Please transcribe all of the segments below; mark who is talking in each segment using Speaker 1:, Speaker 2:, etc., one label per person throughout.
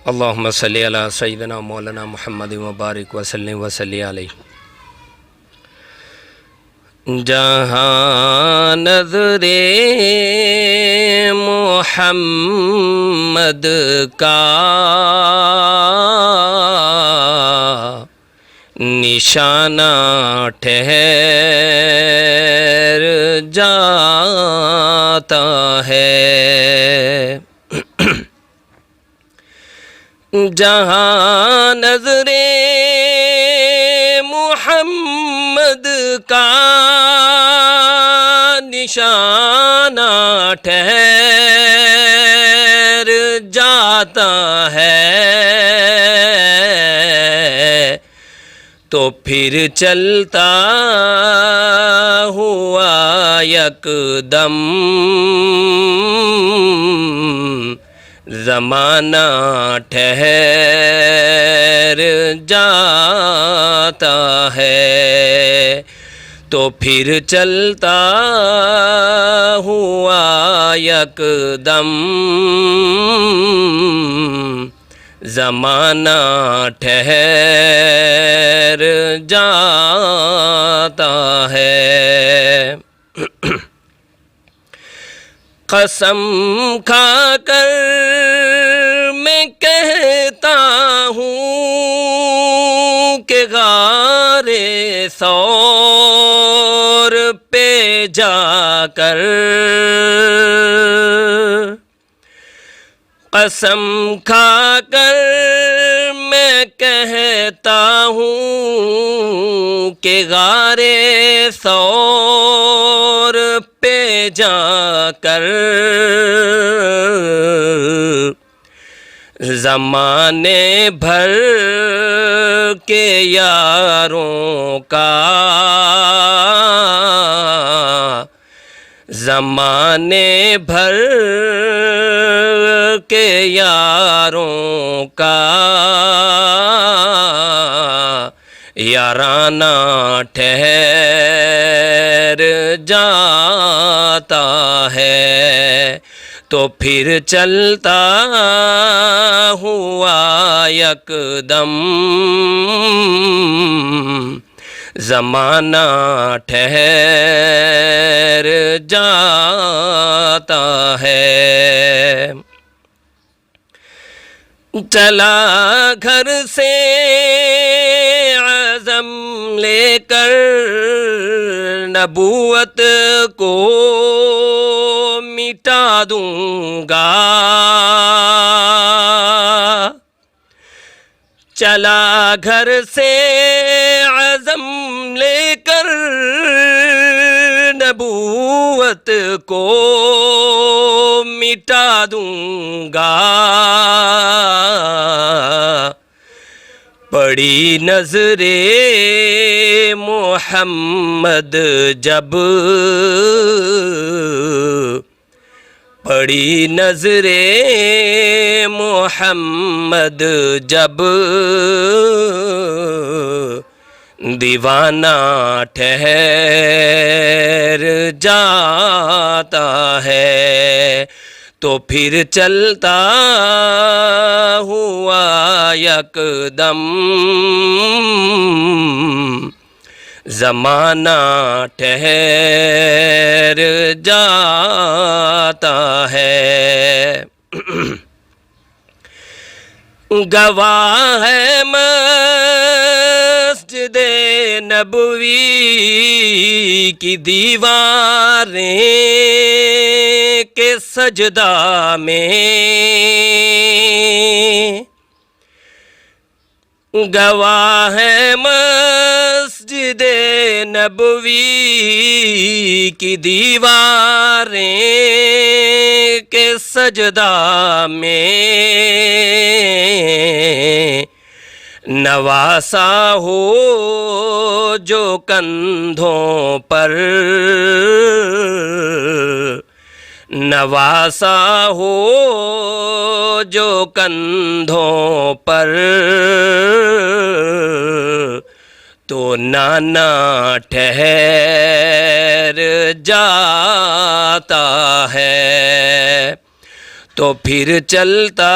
Speaker 1: اللہم صلی علی سیدنا مولانا محمد مبارک وسلم وصلی علیہ. جہاں نظر محمد کا نشانہ ٹھہر جاتا ہے. جہاں نظر محمد کا نشانہ ٹھہر جاتا ہے تو پھر چلتا ہوا یکدم زمانہ ٹھہر جاتا ہے تو پھر چلتا ہوا یکدم زمانہ ٹھہر جاتا ہے. قسم کھا کر میں کہتا ہوں کہ غار ثور پہ جا کر قسم کھا کر میں کہتا ہوں کہ غار ثور پہ جا کر زمانے بھر کے یاروں کا زمانے بھر کے یاروں کا یارانہ ٹھہر جاتا ہے تو پھر چلتا ہوا یکدم زمانہ ٹھہر جاتا ہے. چلا گھر سے عزم لے کر نبوت کو مٹا دوں گا. چلا گھر سے عزم لے کر نبوت کو مٹا دوں گا. پڑی نظر محمد جب پڑی نظر محمد جب دیوانہ ٹھہر جاتا ہے تو پھر چلتا ہوا یکدم زمانہ ٹھہر جاتا ہے. گواہ ہے مسجد نبوی کی دیواریں کے سجدہ میں. گواہ ہے مسجد نبوی کی دیواریں کے سجدہ میں نواسا ہو جو کندھوں پر، نواسا ہو جو کندھوں پر، تو نانا ٹھہر جاتا ہے، تو پھر چلتا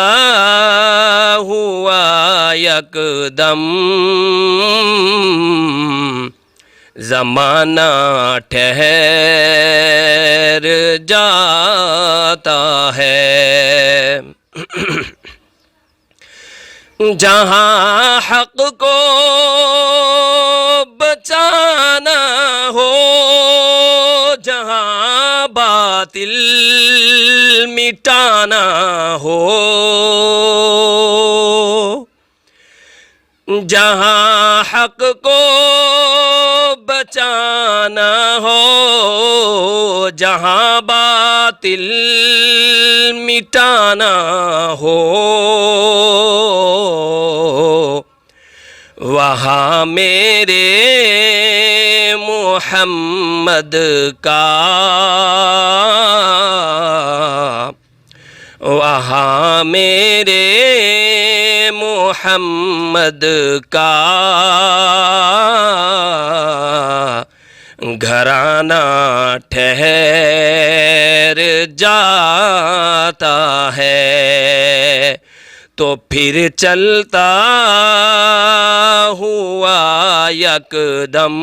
Speaker 1: ہوا یکدم زمانہ ٹھہر جاتا ہے۔ جہاں حق کو بچانا ہو، جہاں باطل مٹانا ہو، جہاں حق کو بچانا ہو، جہاں باطل مٹانا ہو، وہاں میرے محمد کا، وہاں میرے محمد کا گھرانہ ٹھہر جاتا ہے، تو پھر چلتا ہوا یکدم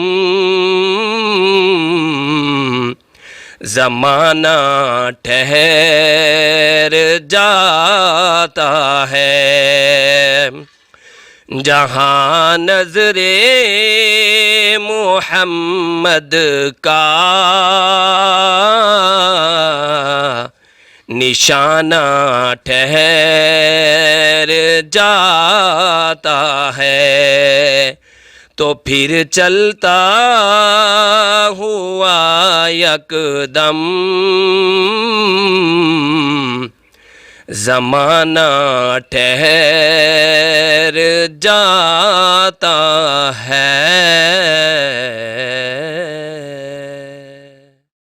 Speaker 1: زمانہ ٹھہر جاتا ہے۔ جہاں نظر محمد کا نشانہ ٹھہر جاتا ہے، تو پھر چلتا ہوا یکدم زمانہ ٹھہر جاتا